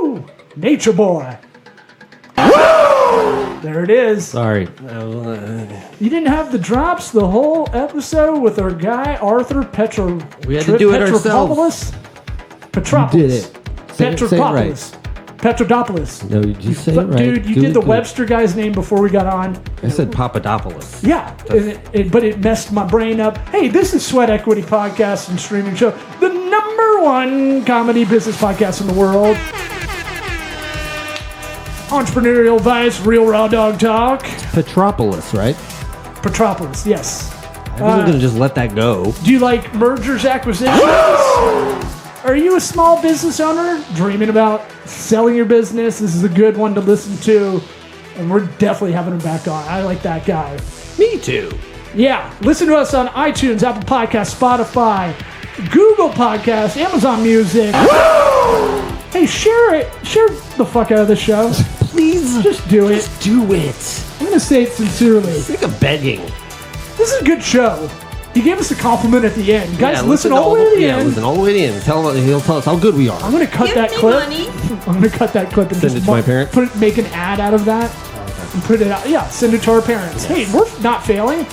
Woo! Nature Boy. There it is. Sorry. You didn't have the drops the whole episode with our guy Arthur We had to do it ourselves. Petropolis. You did it. Say it Petropolis. Petrodopoulos. No, you say it right. Dude, you did the Webster guy's name before we got on. I said Papadopoulos. Yeah, but it messed my brain up. Hey, this is Sweat Equity Podcast and Streaming Show, the #1 comedy business podcast in the world. Entrepreneurial advice, real raw dog talk. Petropolis, right? Petropolis, yes. I wasn't going to just let that go. Do you like mergers, acquisitions? Are you a small business owner dreaming about selling your business? This is a good one to listen to, and we're definitely having him back on. I like that guy. Me too. Yeah, listen to us on iTunes, Apple Podcasts, Spotify, Google Podcasts, Amazon Music. Hey, share it. Share the fuck out of the show. Please. Just do it. Just do it. I'm going to say it sincerely. It's like a begging. This is a good show. He gave us a compliment at the end. Guys, listen all the way to the end. Listen all the way to the end. He'll tell us how good we are. I'm going to cut that clip. I'm going to cut that clip and send it to my parents. Make an ad out of that and put it out. Yeah, send it to our parents. Yes. Hey, we're not failing.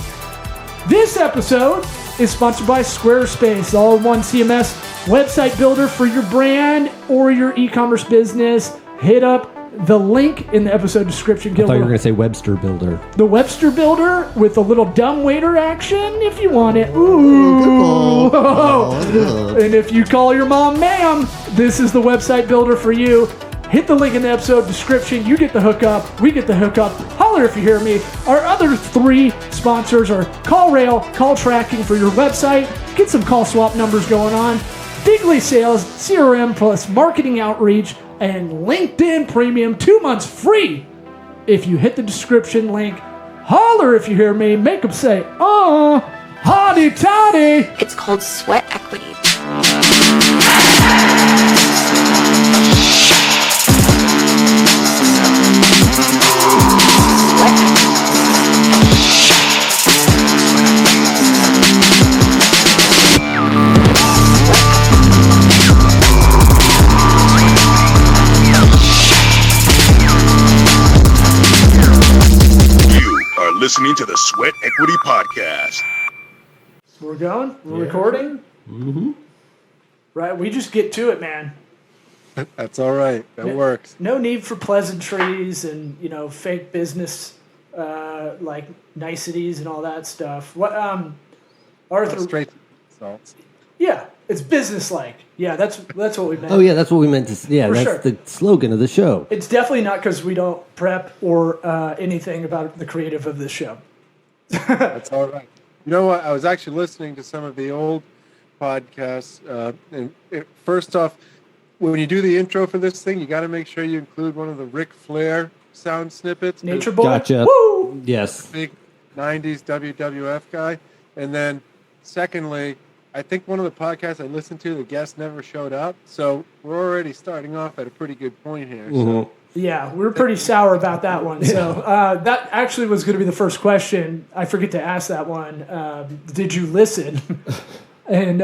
This episode is sponsored by Squarespace, all-in-one CMS website builder for your brand or your e-commerce business. Hit up the link in the episode description. I thought you were going to say Webster Builder. The Webster Builder with a little dumbwaiter action if you want it. Ooh. And if you call your mom ma'am, this is the website builder for you. Hit the link in the episode description. You get the hookup. We get the hookup. Holler if you hear me. Our other 3 sponsors are CallRail, call tracking for your website. Get some call swap numbers going on. Bigly Sales, CRM plus marketing outreach, and LinkedIn Premium, 2 months free. If you hit the description link, holler if you hear me. Make them say, hotty toddy. It's called Sweat Equity. Listening to the Sweat Equity Podcast. We're going? We're recording? Mm-hmm. Right, we just get to it, man. That's all right. That works. No need for pleasantries and, fake business, like niceties and all that stuff. What, Arthur? Straight salts. Yeah, it's business-like. Yeah, that's what we meant. Oh, yeah, that's what we meant to say. Yeah, For that's sure. the slogan of the show. It's definitely not because we don't prep or anything about the creative of this show. That's all right. You know what? I was actually listening to some of the old podcasts. First off, when you do the intro for this thing, you got to make sure you include one of the Ric Flair sound snippets. Nature Boy? Gotcha. Woo! Yes. Big 90s WWF guy. And then, secondly, I think one of the podcasts I listened to, the guest never showed up. So we're already starting off at a pretty good point here. Mm-hmm. So. Yeah, we were pretty sour about that one. So that actually was going to be the first question. I forget to ask that one. Did you listen? And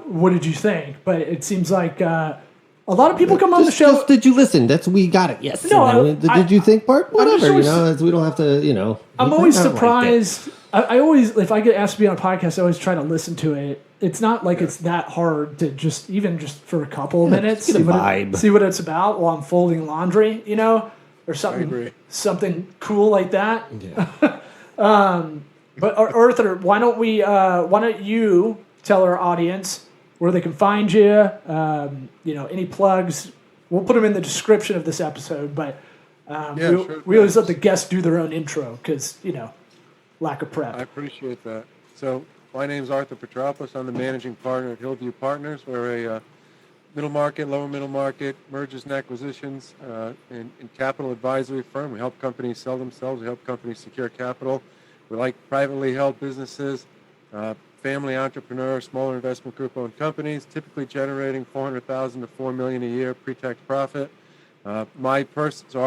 what did you think? But it seems like a lot of people come on the show. Just, did you listen? We got it. Yes. No, did you think, Bart? Whatever. Always, we don't have to. I'm always surprised. I always, if I get asked to be on a podcast, I always try to listen to it. It's not like it's that hard to just for a couple of minutes see what it's about while I'm folding laundry, or something cool like that. Yeah. But Arthur, why don't you tell our audience where they can find you? Any plugs? We'll put them in the description of this episode. But we always let the guests do their own intro because lack of prep. I appreciate that. So my name's Arthur Petropolis. I'm the managing partner at Hillview Partners. We're a middle market, lower middle market, mergers and acquisitions, and capital advisory firm. We help companies sell themselves. We help companies secure capital. We like privately held businesses, family entrepreneurs, smaller investment group-owned companies, typically generating $400,000 to $4 million a year pre-tax profit. So our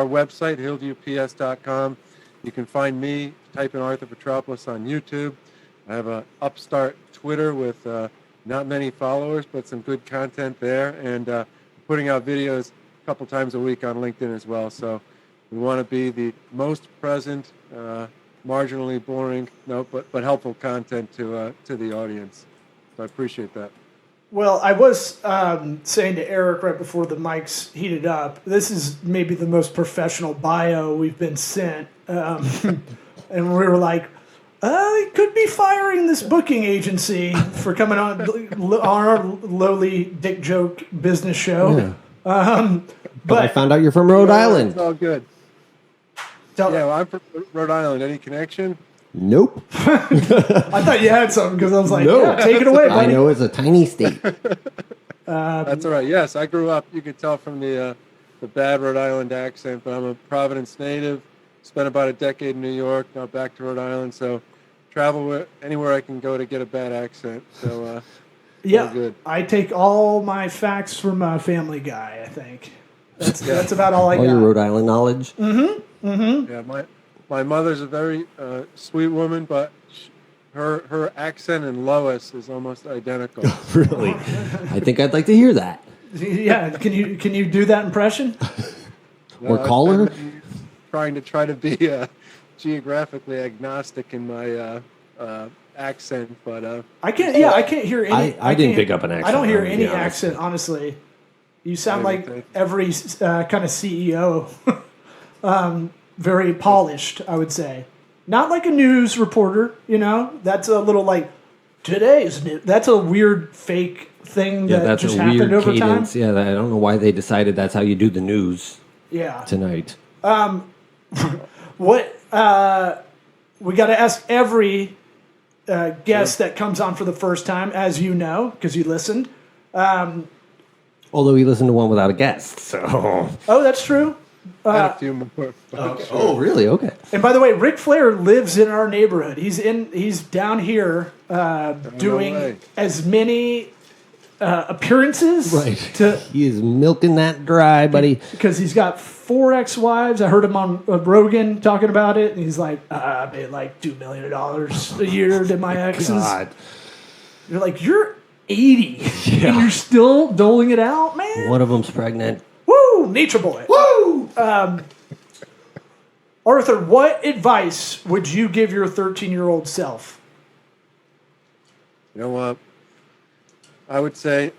website, hillviewps.com. You can find me, type in Arthur Petropolis on YouTube. I have an upstart Twitter with not many followers, but some good content there, and putting out videos couple times a week on LinkedIn as well. So we want to be the most present, marginally boring, but helpful content to the audience. So I appreciate that. Well, I was saying to Eric right before the mics heated up, this is maybe the most professional bio we've been sent. And we were like, he could be firing this booking agency for coming on our lowly dick joke business show. Yeah. But I found out you're from Rhode Island. It's all good. Well, I'm from Rhode Island. Any connection? Nope. I thought you had something because I was like, No. yeah, take it away, buddy. I know it's a tiny state. That's all right. Yes, I grew up. You could tell from the bad Rhode Island accent, but I'm a Providence native. Spent about a decade in New York. Now back to Rhode Island. So travel anywhere I can go to get a bad accent. So yeah, good. I take all my facts from Family Guy. I think that's about all I got. All your Rhode Island knowledge. Yeah, my mother's a very sweet woman, but her accent in Lois is almost identical. Really? I think I'd like to hear that. Yeah, can you do that impression? Or call her? Trying to be geographically agnostic in my accent, but I can't. Yeah, I can't hear any. I didn't pick up an accent. I don't hear to be any honest. accent, honestly. You sound like Okay. every kind of CEO. Very polished, I would say. Not like a news reporter, That's a little like today's news. That's a weird fake thing that that's just a happened weird over cadence. time. Yeah, I don't know why they decided that's how you do the news Yeah. tonight. What we got to ask every guest that comes on for the first time, as you know, because you listened. Although we listened to one without a guest, so. Oh, that's true. I had a few more. Oh, really? Okay. And by the way, Ric Flair lives in our neighborhood. He's down here doing way. as many appearances. Right. To He is milking that dry, buddy. because he's got 4 ex-wives. I heard him on Rogan talking about it, and he's like, I made like $2 million a year to my exes. God. You're like, you're 80, and you're still doling it out, man. One of them's pregnant. Woo, nature boy. Woo. Arthur, what advice would you give your 13-year-old self? You know what? I would say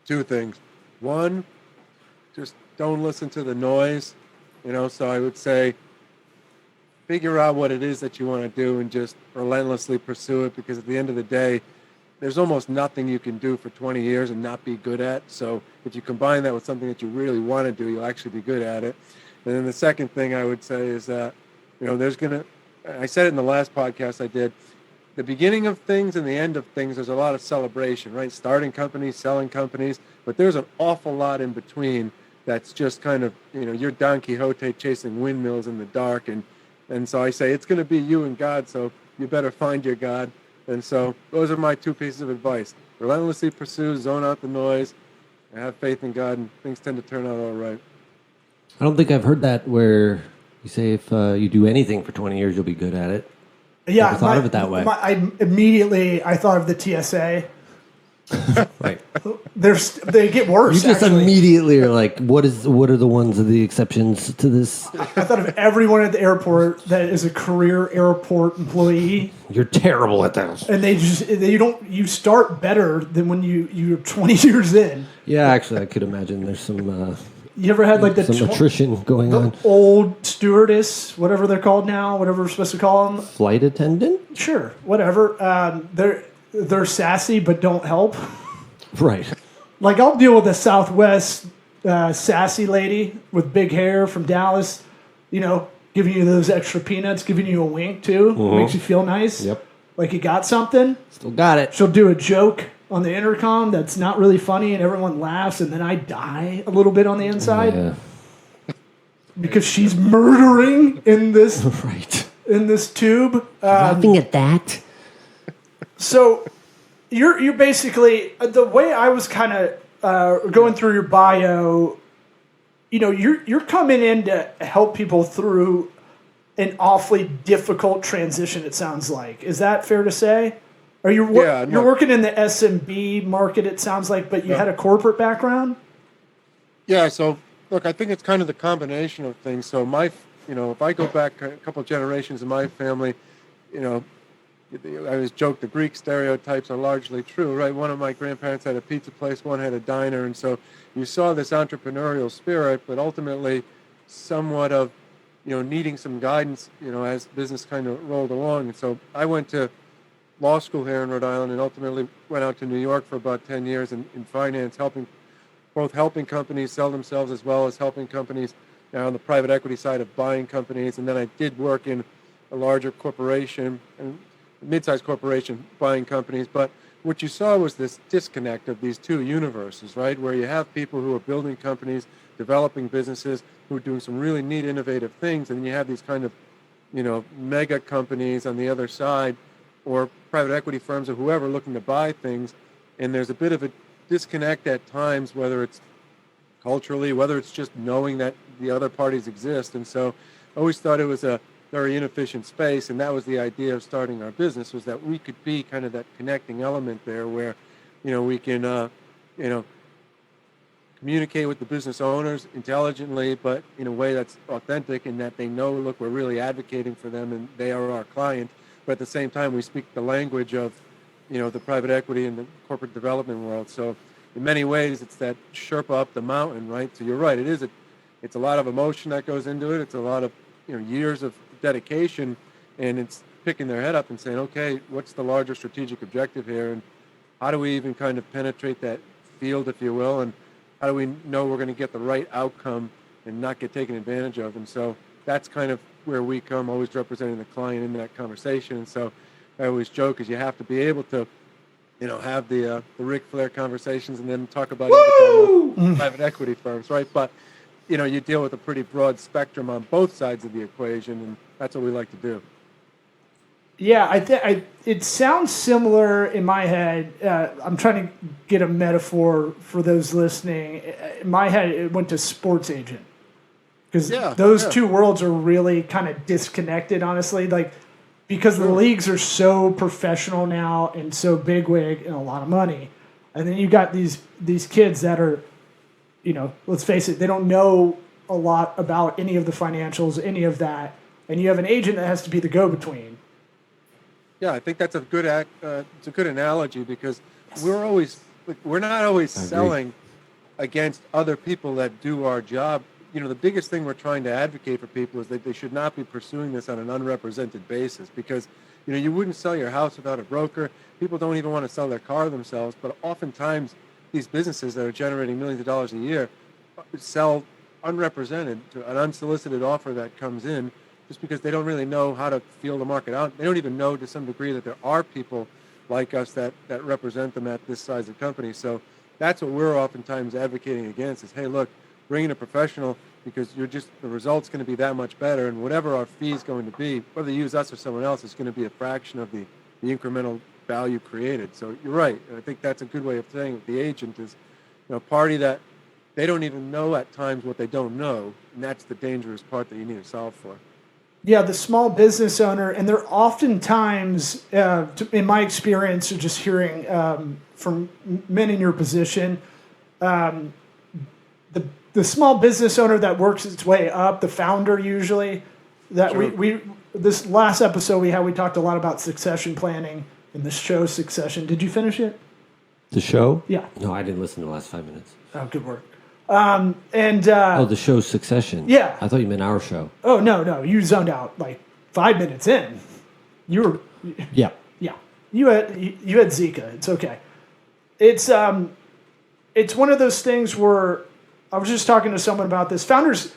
2 things. One, just don't listen to the noise. So I would say figure out what it is that you want to do and just relentlessly pursue it, because at the end of the day, there's almost nothing you can do for 20 years and not be good at. So if you combine that with something that you really want to do, you'll actually be good at it. And then the second thing I would say is that, I said it in the last podcast I did, the beginning of things and the end of things, there's a lot of celebration, right? Starting companies, selling companies, but there's an awful lot in between that's just kind of, you're Don Quixote chasing windmills in the dark. And so I say it's going to be you and God, so you better find your God. And so those are my 2 pieces of advice. Relentlessly pursue, zone out the noise, and have faith in God, and things tend to turn out all right. I don't think I've heard that where you say if you do anything for 20 years, you'll be good at it. Yeah, Never thought of it that way. I thought of the TSA. Right. They get worse. You just actually. immediately are like, what are the ones of the exceptions to this? I thought of everyone at the airport that is a career airport employee, You're terrible at this. and you start better than when you're 20 years in. Yeah, actually, I could imagine there's some You ever had like the attrition going on. old stewardess, whatever they're called now, whatever we're supposed to call them? Flight attendant? Sure, whatever. They're sassy but don't help. Right. Like I'll deal with a Southwest sassy lady with big hair from Dallas, giving you those extra peanuts, giving you a wink too, makes you feel nice. Yep. Like you got something. Still got it. She'll do a joke on the intercom that's not really funny, and everyone laughs, and then I die a little bit on the inside Yeah. because she's murdering in this Right. in this tube. Laughing at that? So you're basically the way I was kind of going through your bio. You're coming in to help people through an awfully difficult transition. It sounds like. Is that fair to say? Are you you're working in the SMB market? It sounds like, but you had a corporate background. Yeah, so look, I think it's kind of the combination of things. So if I go back a couple generations in my family, you know, I always joke the Greek stereotypes are largely true, right? One of my grandparents had a pizza place, one had a diner, and so you saw this entrepreneurial spirit, but ultimately somewhat of, needing some guidance, as business kind of rolled along. And so I went to law school here in Rhode Island and ultimately went out to New York for about 10 years in finance, helping companies sell themselves as well as helping companies now on the private equity side of buying companies. And then I did work in a larger corporation and mid-sized corporation buying companies. But what you saw was this disconnect of these two universes, right? Where you have people who are building companies, developing businesses, who are doing some really neat, innovative things. And then you have these kind of, mega companies on the other side, or private equity firms or whoever looking to buy things. And there's a bit of a disconnect at times, whether it's culturally, whether it's just knowing that the other parties exist. And so I always thought it was a very inefficient space, and that was the idea of starting our business, was that we could be kind of that connecting element there where, we can, communicate with the business owners intelligently, but in a way that's authentic, and that they know, look, we're really advocating for them and they are our client. But at the same time, we speak the language of, the private equity and the corporate development world. So in many ways, it's that Sherpa up the mountain, right? So you're right. It's a lot of emotion that goes into it. It's a lot of, years of dedication, and it's picking their head up and saying, okay, what's the larger strategic objective here? And how do we even kind of penetrate that field, if you will? And how do we know we're going to get the right outcome and not get taken advantage of? And so that's kind of where we come, always representing the client in that conversation. And so I always joke is you have to be able to, have the Ric Flair conversations and then talk about private equity firms, right? But, you deal with a pretty broad spectrum on both sides of the equation, and that's what we like to do. Yeah, it sounds similar in my head. I'm trying to get a metaphor for those listening. In my head, it went to sports agent. Because those two worlds are really kind of disconnected, honestly. Like, because the leagues are so professional now and so bigwig and a lot of money. And then you got these kids that are, let's face it, they don't know a lot about any of the financials, any of that. And you have an agent that has to be the go-between. Yeah, I think that's a good it's a good analogy, because we're not always selling against other people that do our job. The biggest thing we're trying to advocate for people is that they should not be pursuing this on an unrepresented basis, because, you wouldn't sell your house without a broker. People don't even want to sell their car themselves, but oftentimes these businesses that are generating millions of dollars a year sell unrepresented to an unsolicited offer that comes in, just because they don't really know how to feel the market out. They don't even know, to some degree, that there are people like us that represent them at this size of company. So that's what we're oftentimes advocating against is, hey, look, bring in a professional, because the result's going to be that much better, and whatever our fee is going to be, whether they use us or someone else, is going to be a fraction of the incremental value created. So you're right, and I think that's a good way of saying it. The agent is a party that they don't even know at times what they don't know, and that's the dangerous part that you need to solve for. Yeah, the small business owner, and they're oftentimes, in my experience, just hearing from men in your position, the small business owner that works its way up, the founder usually, that Sure. we this last episode we talked a lot about succession planning in the show Succession. Did you finish it? The show? Yeah. No, I didn't listen to the last 5 minutes. Oh, good work. The show Succession. Yeah. I thought you meant our show. Oh, no. You zoned out like 5 minutes in. You were... Yeah. Yeah. You had Zika. It's okay. It's one of those things where I was just talking to someone about this. Founders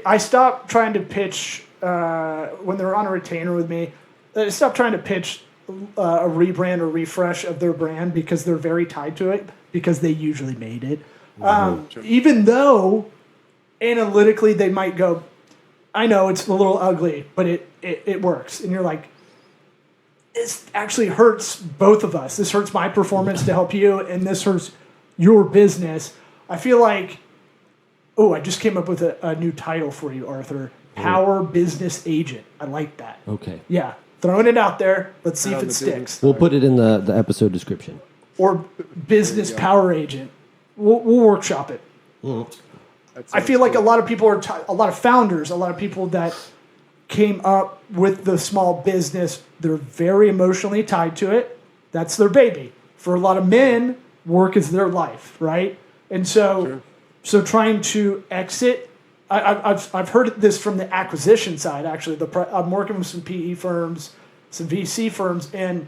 I stopped trying to pitch when they're on a retainer with me. I stopped trying to pitch a rebrand or refresh of their brand, because they're very tied to it, because they usually made it. Even though analytically they might go, I know it's a little ugly, but it works. And you're like, this actually hurts both of us. This hurts my performance to help you, and this hurts your business. I feel like, I just came up with a new title for you, Arthur. Power Business Agent. I like that. Okay. Yeah. Throwing it out there. Let's see if it sticks. We'll put it in the episode description. Or Business Power Agent. We'll workshop it. I feel like a lot of people a lot of founders, a lot of people that came up with the small business, they're very emotionally tied to it. That's their baby. For a lot of men, work is their life, right? And so trying to exit, I've heard this from the acquisition side, actually. I'm working with some PE firms, some VC firms, and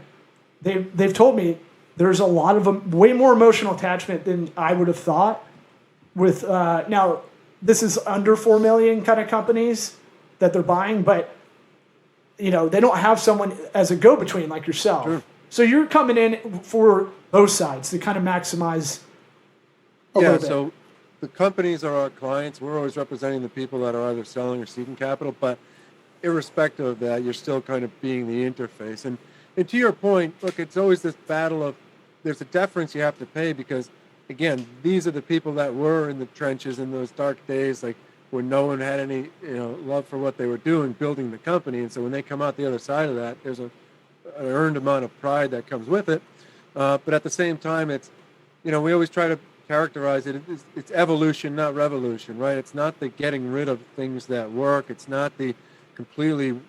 they've told me there's a lot of way more emotional attachment than I would have thought. With now, this is under 4 million kind of companies that they're buying, but they don't have someone as a go-between like yourself. Sure. So you're coming in for both sides to kind of maximize a little bit. So the companies are our clients. We're always representing the people that are either selling or seeking capital, but irrespective of that, you're still kind of being the interface. And to your point, look, it's always this battle of there's a deference you have to pay because, again, these are the people that were in the trenches in those dark days, like when no one had any love for what they were doing, building the company. And so when they come out the other side of that, there's an earned amount of pride that comes with it. But at the same time, it's, we always try to characterize it. It's evolution, not revolution, right? It's not the getting rid of things that work. It's not the completely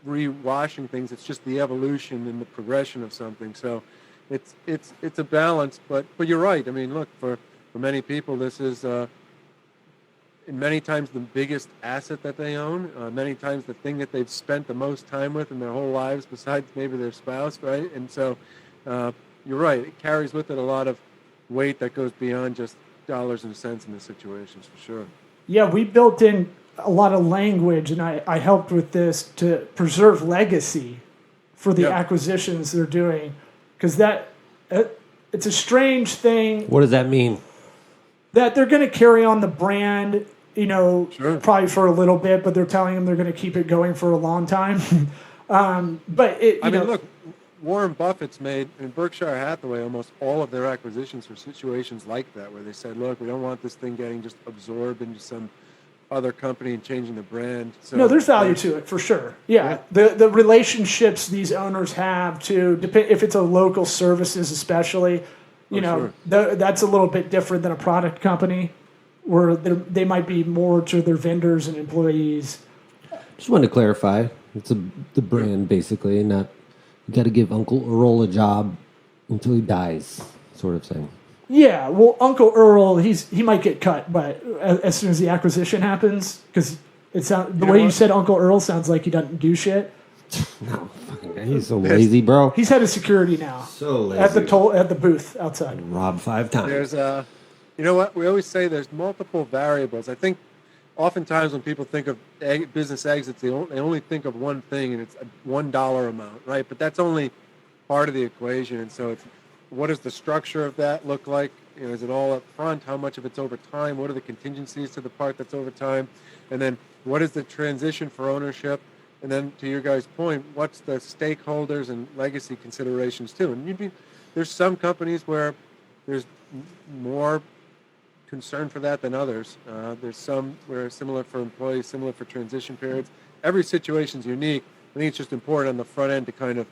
rewashing things. It's just the evolution and the progression of something. So it's a balance. But you're right. I mean, look, for many people, this is many times the biggest asset that they own, many times the thing that they've spent the most time with in their whole lives besides maybe their spouse, right? And so you're right, it carries with it a lot of weight that goes beyond just dollars and cents in the situations, for sure. Yeah, we built in a lot of language, and I helped with this to preserve legacy for the acquisitions they're doing, because it's a strange thing. What does that mean? That they're going to carry on the brand, probably for a little bit, but they're telling them they're going to keep it going for a long time. Look, Warren Buffett's made, in Berkshire Hathaway, almost all of their acquisitions for situations like that, where they said, look, we don't want this thing getting just absorbed into some other company and changing the brand. So, no, there's value to it, for sure. Yeah. The relationships these owners have if it's a local services especially, that's a little bit different than a product company where they might be more to their vendors and employees. Just wanted to clarify. It's the brand, basically, not you got to give Uncle Earl a job until he dies, sort of thing. Yeah, well, Uncle Earl, he might get cut, but as soon as the acquisition happens, because the way you said Uncle Earl sounds like he doesn't do shit. No, fucking guy. He's so lazy, bro. He's head of security now. So lazy. At the booth outside. Robbed 5 times. There's you know what? We always say there's multiple variables. I think oftentimes when people think of business exits, they only think of one thing, and it's a $1 amount, right? But that's only part of the equation. And so it's what does the structure of that look like? Is it all up front? How much of it's over time? What are the contingencies to the part that's over time? And then what is the transition for ownership? And then to your guys' point, what's the stakeholders and legacy considerations too? And there's some companies where there's more concern for that than others. There's some where it's similar for employees, similar for transition periods. Every situation's unique. I think it's just important on the front end to kind of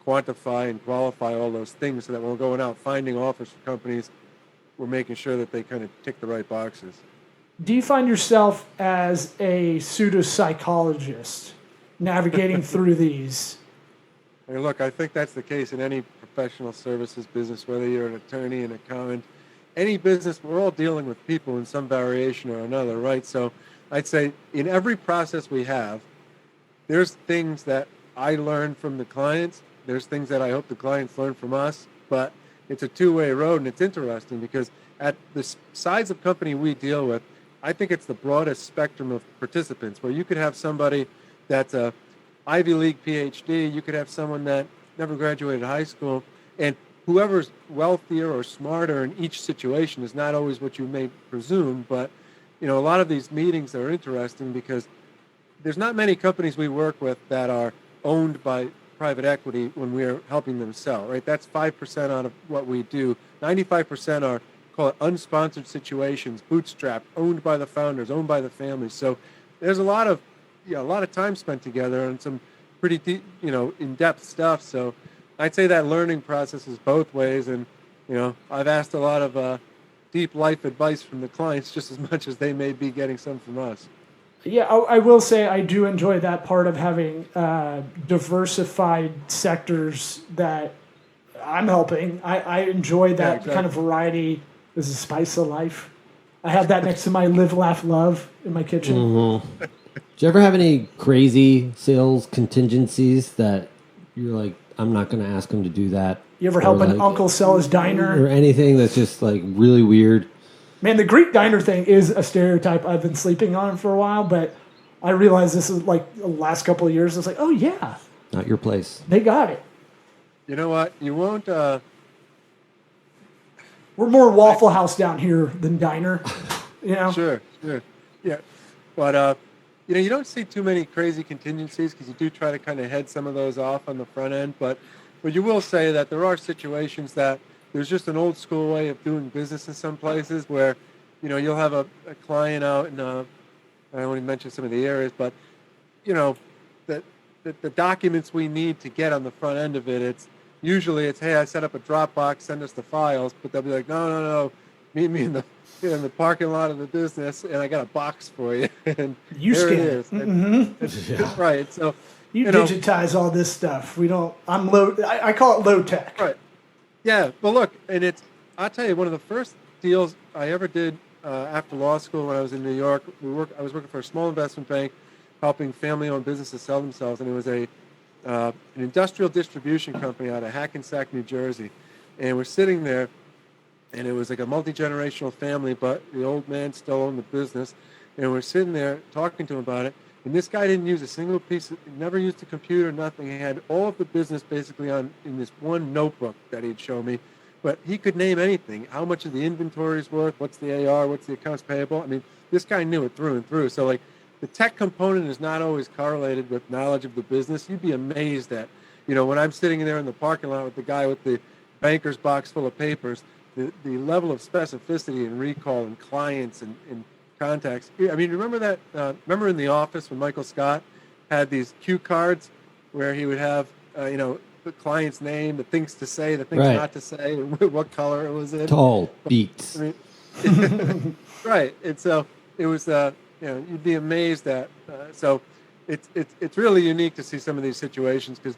quantify and qualify all those things so that when we're going out finding offers for companies, we're making sure that they kind of tick the right boxes. Do you find yourself as a pseudo psychologist navigating through these? Hey, look, I think that's the case in any professional services business, whether you're an attorney, an accountant, any business. We're all dealing with people in some variation or another, right? So I'd say in every process we have, there's things that I learn from the clients. There's things that I hope the clients learn from us, but it's a two-way road, and it's interesting because at the size of company we deal with, I think it's the broadest spectrum of participants, where you could have somebody that's a Ivy League PhD, you could have someone that never graduated high school, and whoever's wealthier or smarter in each situation is not always what you may presume, but a lot of these meetings are interesting because there's not many companies we work with that are owned by private equity when we're helping them sell, right? That's 5% out of what we do. 95% are, call it unsponsored situations, bootstrapped, owned by the founders, owned by the families. So there's a lot of time spent together on some pretty deep, in-depth stuff. So I'd say that learning process is both ways. And, I've asked a lot of deep life advice from the clients just as much as they may be getting some from us. Yeah, I will say I do enjoy that part of having diversified sectors that I'm helping. I enjoy that exactly. kind of variety. This is spice of life. I have that next to my live, laugh, love in my kitchen. Mm-hmm. Did you ever have any crazy sales contingencies that you're like, I'm not going to ask him to do that? You ever help Or an uncle sell his or diner? anything that's just like really weird? Man, the Greek diner thing is a stereotype. I've been sleeping on for a while, but I realized this is like the last couple of years. It's like, oh yeah, Not your place. they got it. You know what? You won't. We're more Waffle House down here than diner. You know? Sure. Yeah. But, you don't see too many crazy contingencies because you do try to kind of head some of those off on the front end. But you will say that there are situations that there's just an old school way of doing business in some places where, you'll have a client out in, I don't want to mention some of the areas, but, the documents we need to get on the front end of it, it's, hey, I set up a Dropbox, send us the files, but they'll be like, no, meet me in the parking lot of the business, and I got a box for you. And You there scan it it. is. And, right. So You digitize all this stuff. We don't. I'm low. I call it low tech. right. Yeah. But look, and I'll tell you, one of the first deals I ever did after law school when I was in New York, I was working for a small investment bank, helping family-owned businesses sell themselves, and it was an industrial distribution company out of Hackensack, New Jersey, and we're sitting there. And it was like a multi-generational family, but the old man still owned the business. And we're sitting there talking to him about it. And this guy didn't use a single piece, never used a computer, nothing. He had all of the business basically in this one notebook that he'd show me. But he could name anything. How much of the inventory is worth? What's the AR? What's the accounts payable? I mean, this guy knew it through and through. So, like, the tech component is not always correlated with knowledge of the business. You'd be amazed at, when I'm sitting there in the parking lot with the guy with the banker's box full of papers, the level of specificity and recall and clients and contacts. I mean, remember that? Remember in The Office when Michael Scott had these cue cards where he would have, the client's name, the things to say, the things not to say, and what color it was in. Tall beats. I mean, right. And so it was, you'd be amazed at. So it's really unique to see some of these situations because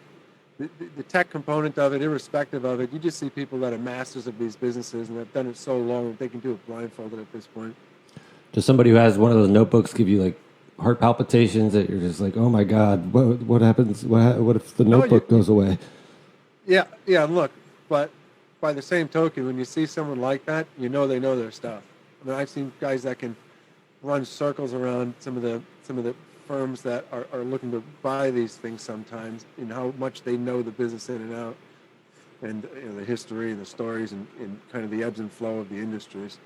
the tech component of it, irrespective of it, you just see people that are masters of these businesses and have done it so long that they can do it blindfolded at this point. Does somebody who has one of those notebooks give you like heart palpitations that you're just like, oh my God, what happens? What if the notebook goes away? Yeah. Look, but by the same token, when you see someone like that, they know their stuff. I mean, I've seen guys that can run circles around some of the firms that are looking to buy these things sometimes, and how much they know the business in and out, and the history and the stories and kind of the ebbs and flow of the industries.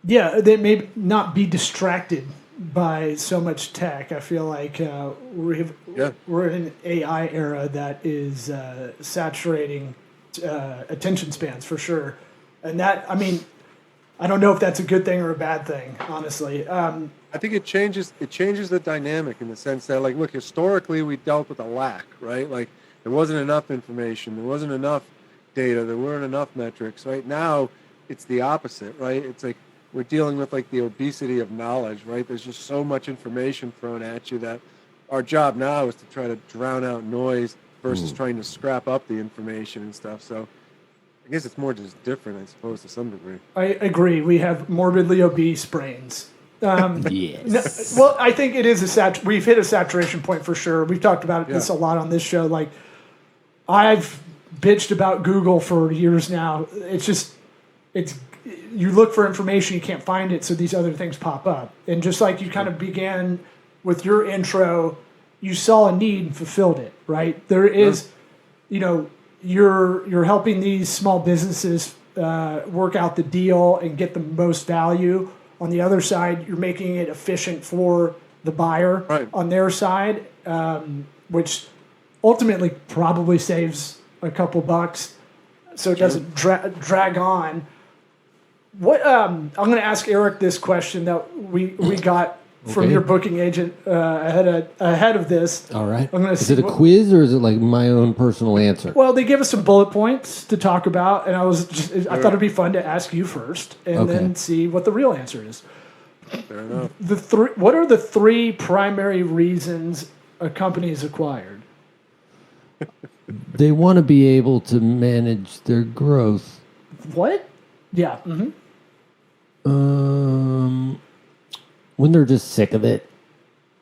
Yeah, they may not be distracted by so much tech. I feel like we're in an AI era that is saturating attention spans for sure, and that, I mean, I don't know if that's a good thing or a bad thing, honestly. I think it changes the dynamic in the sense that, like, look, historically we dealt with a lack, right? Like, there wasn't enough information, there wasn't enough data, there weren't enough metrics. Right now, it's the opposite, right? It's like we're dealing with like the obesity of knowledge, right? There's just so much information thrown at you that our job now is to try to drown out noise versus trying to scrap up the information and stuff. So I guess it's more just different, I suppose, to some degree. I agree. We have morbidly obese brains. Yes. Well, I think it is we've hit a saturation point for sure. We've talked about this a lot on this show. Like, I've bitched about Google for years now. You look for information, you can't find it, so these other things pop up. And just like you kind of began with your intro, you saw a need and fulfilled it, right? There is, you're helping these small businesses work out the deal and get the most value. On the other side, you're making it efficient for the buyer on their side, which ultimately probably saves a couple bucks, so it doesn't drag on. What I'm going to ask Eric this question that we got from Okay. your booking agent ahead of this. All right. I'm gonna Is see it a what- quiz or is it like my own personal answer? Well, they give us some bullet points to talk about, and I thought it'd be fun to ask you first, and Okay. then see what the real answer is. Fair enough. What are the three primary reasons a company is acquired? They want to be able to manage their growth. What? Yeah. When they're just sick of it.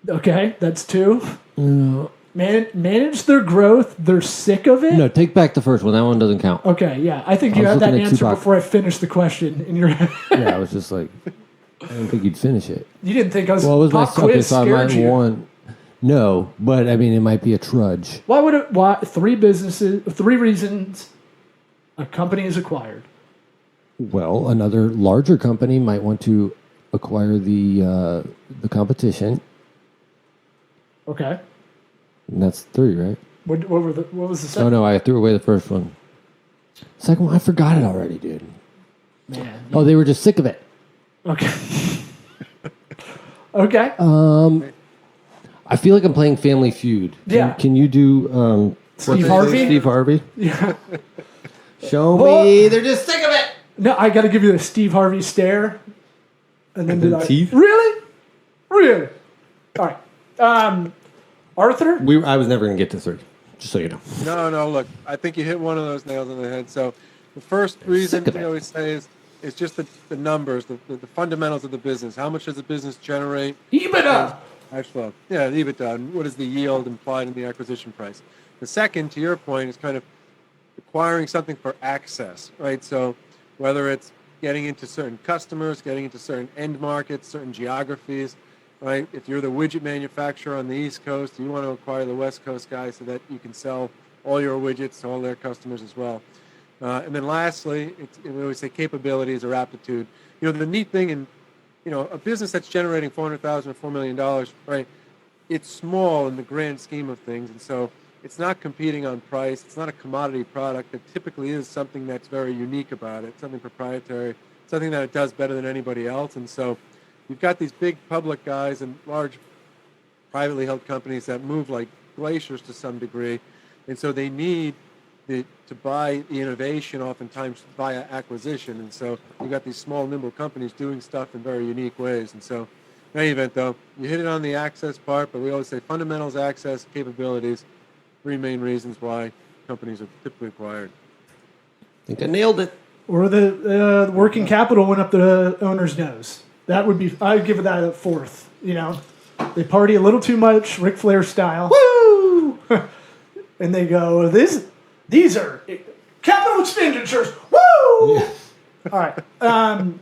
Okay, that's two. No, Manage their growth. They're sick of it. take back the first one. That one doesn't count. Okay, yeah. I think you I was had that looking at answer Tupac. before I finished the question in your head. Yeah, I was just like, I didn't think you'd finish it. You didn't think I was. Well, it was my pop quiz so I scared might you. want. No, but I mean, it might be a trudge. Why would it? Why three reasons a company is acquired? Well, another larger company might want to acquire the competition, Okay. and that's three, right? What was the Oh second? no, I threw away the first one. Second one, I forgot it already, dude. Man. Oh, they were just sick of it. Okay. Okay. I feel like I'm playing Family Feud. Yeah. Can you do Steve Harvey? Steve Harvey? Yeah. Show Well- me. They're just sick of it. No, I got to give you the Steve Harvey stare, and then be the like, teeth? Really? All right. Arthur. I was never gonna get to three. Just so you know. No, look, I think you hit one of those nails on the head. So the first reason sick of we it. always say is just the numbers, the fundamentals of the business. How much does the business generate? EBITDA. Cash flow. Yeah, the EBITDA. And what is the yield implied in the acquisition price? The second, to your point, is kind of acquiring something for access, right? So whether it's getting into certain customers, getting into certain end markets, certain geographies, right? If you're the widget manufacturer on the East Coast, you want to acquire the West Coast guys so that you can sell all your widgets to all their customers as well. And then lastly, we always say capabilities or aptitude. You know, the neat thing in, a business that's generating $400,000 or $4 million, right? It's small in the grand scheme of things. And so it's not competing on price. It's not a commodity product. It typically is something that's very unique about it, something proprietary, something that it does better than anybody else. And so you've got these big public guys and large privately held companies that move like glaciers to some degree. And so they need to buy the innovation oftentimes via acquisition. And so you've got these small, nimble companies doing stuff in very unique ways. And so in any event, though, you hit it on the access part, but we always say fundamentals, access, capabilities, three main reasons why companies are typically acquired. I think I nailed it. Or the working capital went up the owner's nose. That would be. I'd give that a fourth. They party a little too much, Ric Flair style. Woo! And they go, these are capital expenditures. Woo! Yeah. All right.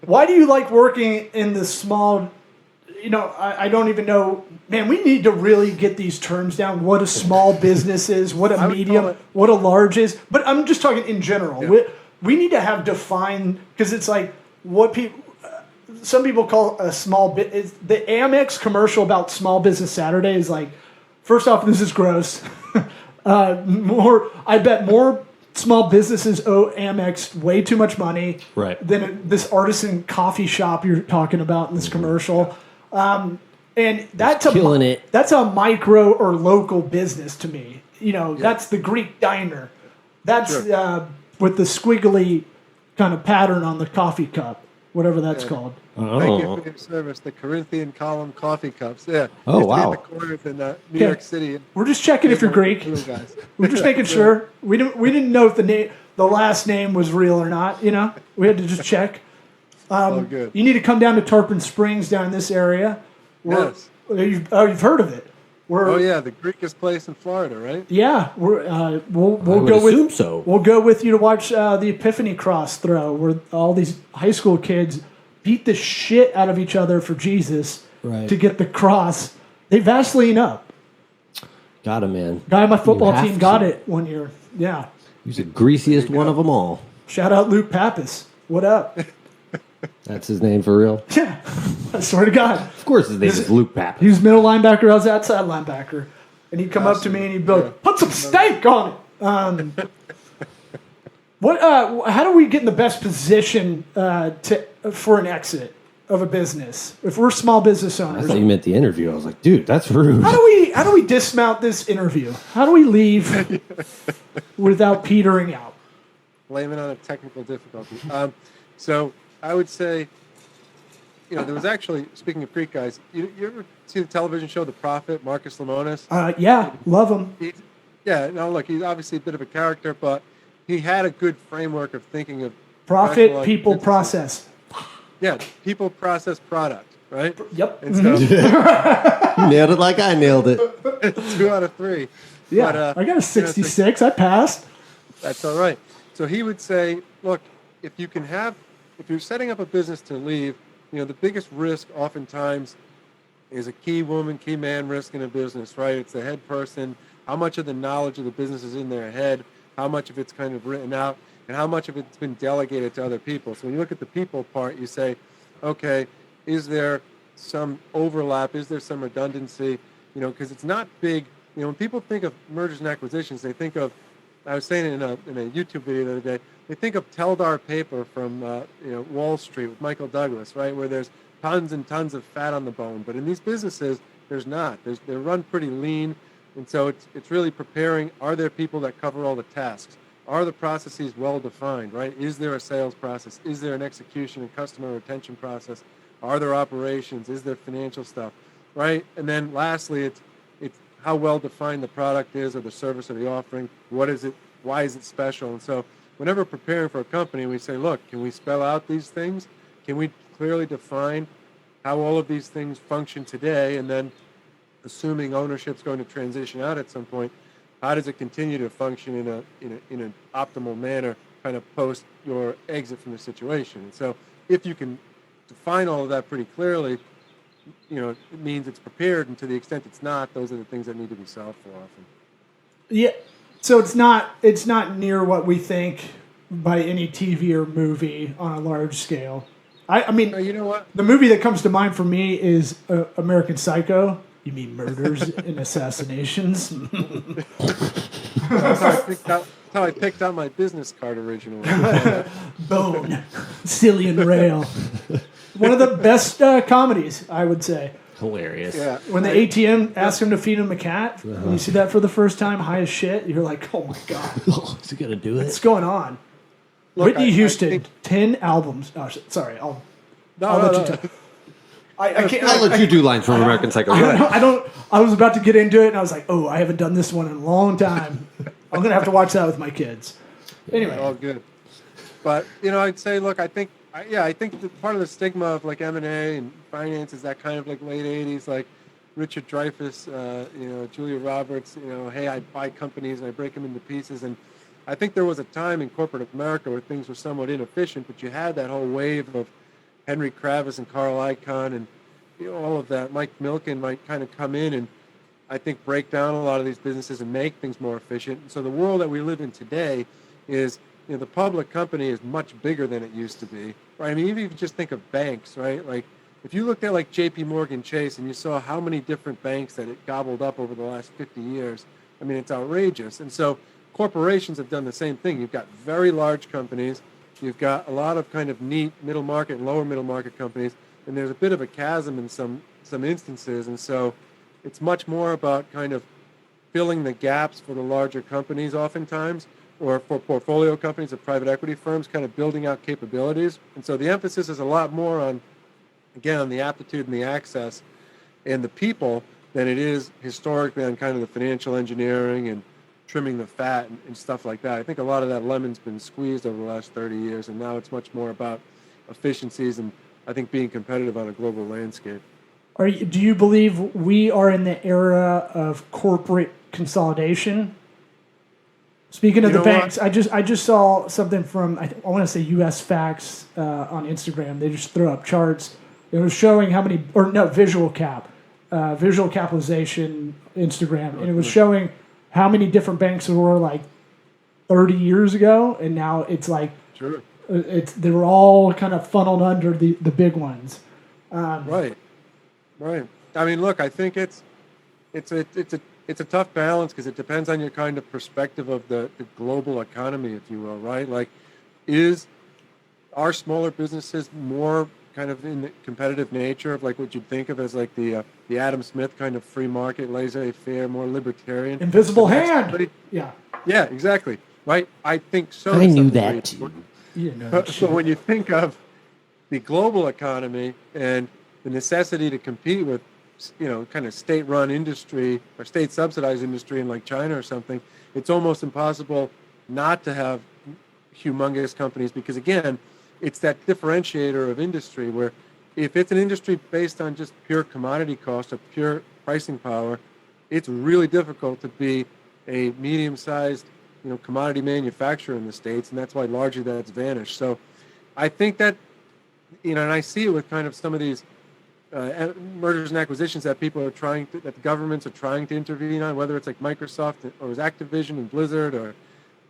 Why do you like working in the small? I don't even know. Man, we need to really get these terms down. What a small business is, what a I would medium, call it- what a large is. But I'm just talking in general. Yeah. We need to have defined, because it's like what people. Some people call a small bit. The Amex commercial about Small Business Saturday is like, first off, this is gross. I bet more small businesses owe Amex way too much money Right. than this artisan coffee shop you're talking about in this commercial. And that's killing it. That's a micro or local business to me. That's the Greek diner. That's Sure. with the squiggly kind of pattern on the coffee cup, whatever that's called. Thank you Oh. for your service. The Corinthian column coffee cups. Yeah. Oh, Used to be wow. at the corners in New Okay. York City. We're just checking if you're Greek. Blue guys. We're just making sure. We didn't know if the last name was real or not. We had to just check. All good. You need to come down to Tarpon Springs down in this area. Yes. You've heard of it. Oh yeah, the Greekest place in Florida, right? Yeah, we'll would go with assume so. We'll go with you to watch the Epiphany Cross throw, where all these high school kids beat the shit out of each other for Jesus Right. to get the cross. They Vaseline up. Got him, man. Guy on my football have team got to. it one year. Yeah. He's the greasiest one of them all. Shout out Luke Pappas. What up? That's his name for real. Yeah. I swear to God. Of course, his name is Luke Papp. He was middle linebacker. I was outside linebacker. And he'd come up to me and he'd be like, put some steak on it. How do we get in the best position for an exit? of a business, if we're small business I owners, thought you meant the interview. I was like, dude, that's rude. how do we dismount this interview? How do we leave without petering out? Blame it on a technical difficulty. So I would say, there was actually, speaking of Greek guys, you ever see the television show The Prophet, Marcus Lemonis? Yeah, love him. Look, he's obviously a bit of a character, but he had a good framework of thinking of Profit, people, businesses. process. Yeah, people, process, product, right? Yep. And so, You nailed it like I nailed it. 2 out of 3. Yeah, But, I got a 66. I passed. That's all right. So he would say, look, if you're setting up a business to leave, the biggest risk oftentimes is a key woman, key man risk in a business, right? It's the head person. How much of the knowledge of the business is in their head? How much of it's kind of written out? And how much of it's been delegated to other people? So when you look at the people part, you say, okay, is there some overlap? Is there some redundancy? Because it's not big. When people think of mergers and acquisitions, they think of, I was saying in a YouTube video the other day, they think of Teldar paper from Wall Street with Michael Douglas, right, where there's tons and tons of fat on the bone. But in these businesses, there's not. They're run pretty lean, and so it's really preparing. Are there people that cover all the tasks? Are the processes well defined, right? Is there a sales process? Is there an execution and customer retention process? Are there operations? Is there financial stuff, right? And then lastly, it's how well defined the product is or the service or the offering. What is it? Why is it special? And so whenever preparing for a company, we say, look, can we spell out these things? Can we clearly define how all of these things function today? And then assuming ownership's going to transition out at some point, how does it continue to function in an optimal manner kind of post your exit from the situation? And so if you can define all of that pretty clearly, it means it's prepared, and to the extent it's not, those are the things that need to be solved for often. Yeah, so it's not near what we think by any TV or movie on a large scale. I mean, you know what? The movie that comes to mind for me is American Psycho. You mean murders and assassinations? That's how I picked out my business card originally. Bone, Cillian Rail. One of the best comedies, I would say. Hilarious. Yeah. When the ATM asks him to feed him a cat, when you see that for the first time, high as shit, you're like, oh my God. Is he going to do it? What's going on? Look, Whitney Houston, I think, 10 albums. Oh, sorry, I'll no, let no, you no. tell. I can't. I'll let you do lines from American Psycho. Go ahead. I don't. I was about to get into it, and I was like, "Oh, I haven't done this one in a long time. I'm gonna have to watch that with my kids." Anyway, all good. But I'd say, look, I think that part of the stigma of like M&A and finance is that kind of like late '80s, like Richard Dreyfuss, Julia Roberts. Hey, I buy companies and I break them into pieces. And I think there was a time in corporate America where things were somewhat inefficient, but you had that whole wave of Henry Kravis and Carl Icahn and all of that. Mike Milken might kind of come in and I think break down a lot of these businesses and make things more efficient. And so the world that we live in today is, the public company is much bigger than it used to be. Right? I mean, even if you just think of banks, right? Like if you looked at like J.P. Morgan Chase and you saw how many different banks that it gobbled up over the last 50 years, I mean, it's outrageous. And so corporations have done the same thing. You've got very large companies. You've got a lot of kind of neat middle market and lower middle market companies, and there's a bit of a chasm in some instances. And so it's much more about kind of filling the gaps for the larger companies oftentimes, or for portfolio companies of private equity firms, kind of building out capabilities. And so the emphasis is a lot more on the aptitude and the access and the people than it is historically on kind of the financial engineering and trimming the fat and stuff like that. I think a lot of that lemon's been squeezed over the last 30 years, and now it's much more about efficiencies and I think being competitive on a global landscape. do you believe we are in the era of corporate consolidation? Speaking of the banks, I just saw something from I want to say US Facts on Instagram. They just throw up charts. It was showing how many visual capitalization Instagram, and it was showing how many different banks there were like 30 years ago, and now it's like they were all kind of funneled under the big ones. Right. I mean, look, I think it's a tough balance because it depends on your kind of perspective of the global economy, if you will, right? Like, are smaller businesses more kind of in the competitive nature of like what you'd think of as like the Adam Smith kind of free market, laissez-faire, more libertarian. Invisible But that's hand. pretty- Yeah. Yeah, exactly. Right. I think so. I to knew some that degree. too. You didn't know But that shit. when you think of the global economy and the necessity to compete with, kind of state-run industry or state-subsidized industry in like China or something, it's almost impossible not to have humongous companies because, again, it's that differentiator of industry where if it's an industry based on just pure commodity cost or pure pricing power, it's really difficult to be a medium-sized, commodity manufacturer in the States, and that's why largely that's vanished. So I think that, and I see it with kind of some of these mergers and acquisitions that that the governments are trying to intervene on, whether it's like Microsoft or it was Activision and Blizzard, or,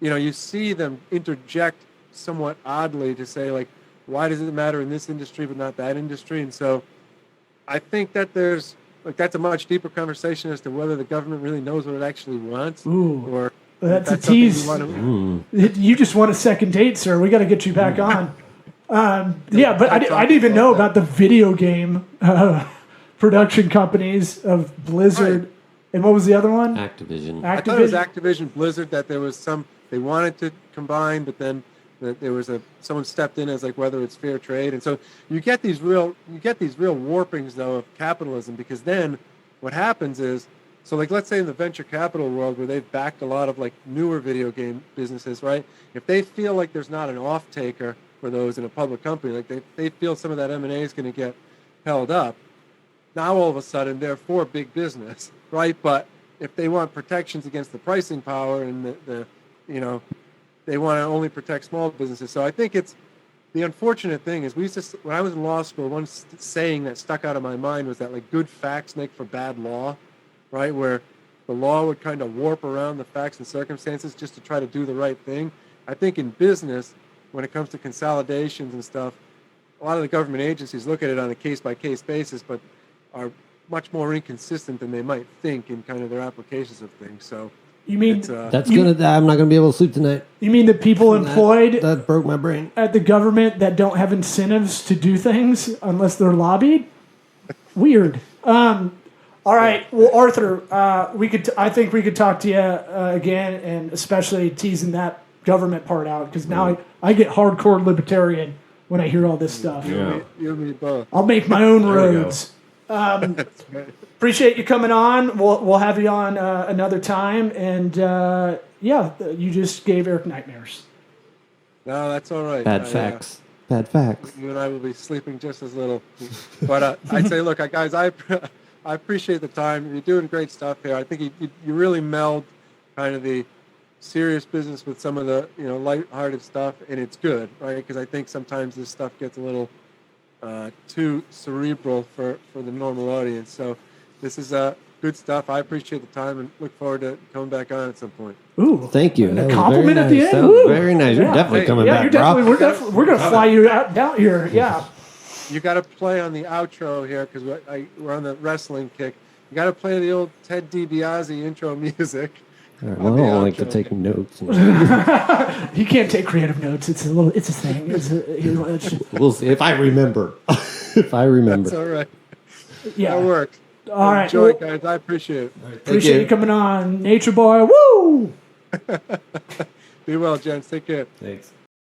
you see them interject somewhat oddly to say like, why does it matter in this industry but not that industry? And so I think that that's a much deeper conversation as to whether the government really knows what it actually wants. Ooh, or that's a something tease. you want to, You just want a second date, sir. We got to get you back on. Yeah, but I didn't even know about the video game production companies of Blizzard. Right. And what was the other one? Activision. I thought it was Activision Blizzard that there was they wanted to combine, but then there was someone stepped in as like whether it's fair trade, and so you get these real warpings though of capitalism, because then what happens is, so like let's say in the venture capital world where they've backed a lot of like newer video game businesses, right? If they feel like there's not an off taker for those in a public company, like they feel some of that M&A is going to get held up. Now all of a sudden they're for big business, right? But if they want protections against the pricing power and they want to only protect small businesses. So I think it's the unfortunate thing is when I was in law school, one saying that stuck out of my mind was that like good facts make for bad law, right? Where the law would kind of warp around the facts and circumstances just to try to do the right thing. I think in business, when it comes to consolidations and stuff, a lot of the government agencies look at it on a case-by-case basis, but are much more inconsistent than they might think in kind of their applications of things. So You mean I'm not gonna be able to sleep tonight. you mean the people employed That broke my brain. at the government that don't have incentives to do things unless they're lobbied? Weird. All right. Well, Arthur, I think we could talk to you again, and especially teasing that government part out, because now I get hardcore libertarian when I hear all this stuff. Yeah. You and me both. I'll make my own There we go. roads. Appreciate you coming on. We'll have you on another time. And you just gave Eric nightmares. No, that's all right. Bad facts. Bad facts. You and I will be sleeping just as little. But I'd say, look, guys, I appreciate the time. You're doing great stuff here. I think you really meld kind of the serious business with some of the lighthearted stuff, and it's good, right? Because I think sometimes this stuff gets a little too cerebral for the normal audience. So this is good stuff. I appreciate the time and look forward to coming back on at some point. Ooh, Thank you. a That was compliment very at the nice. end. That was Woo. very nice. You're Yeah. definitely coming Yeah, back, you're bro. definitely. We're gonna fly you out here. Yeah. You got to play on the outro here because we're on the wrestling kick. You got to play the old Ted DiBiase intro music. All right, on well, I the don't like to outro. take notes. He can't take creative notes. It's a thing. We'll see if I remember. If I remember. That's all right. Yeah. That works. All right. Enjoy, Well, guys. I appreciate it. appreciate you coming on, Nature Boy. Woo! Be well, gents. Take care. Thanks.